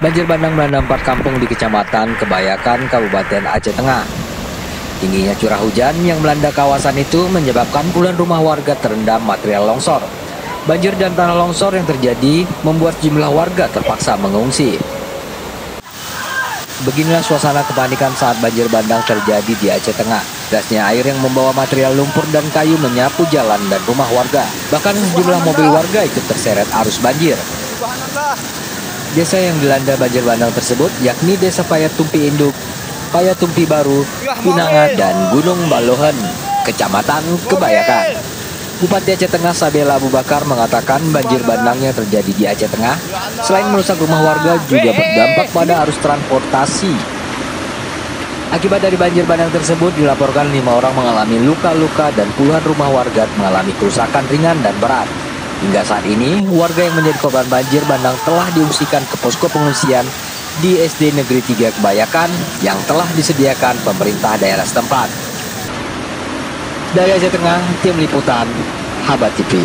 Banjir bandang melanda 4 kampung di Kecamatan Kebayakan, Kabupaten Aceh Tengah. Tingginya curah hujan yang melanda kawasan itu menyebabkan puluhan rumah warga terendam material longsor. Banjir dan tanah longsor yang terjadi membuat sejumlah warga terpaksa mengungsi. Beginilah suasana kepanikan saat banjir bandang terjadi di Aceh Tengah. Derasnya air yang membawa material lumpur dan kayu menyapu jalan dan rumah warga. Bahkan sejumlah mobil warga ikut terseret arus banjir. Desa yang dilanda banjir bandang tersebut yakni Desa Payatumpi Induk, Payatumpi Baru, Pinangat, dan Gunung Balohen, Kecamatan Kebayakan. Bupati Aceh Tengah Sabela Abu Bakar mengatakan banjir bandang yang terjadi di Aceh Tengah selain merusak rumah warga juga berdampak pada arus transportasi. Akibat dari banjir bandang tersebut dilaporkan 5 orang mengalami luka-luka dan puluhan rumah warga mengalami kerusakan ringan dan berat. Hingga saat ini, warga yang menjadi korban banjir bandang telah diungsikan ke posko pengungsian di SD Negeri 3 Kebayakan yang telah disediakan pemerintah daerah setempat. Dari Aceh Tengah, tim liputan Habat TV.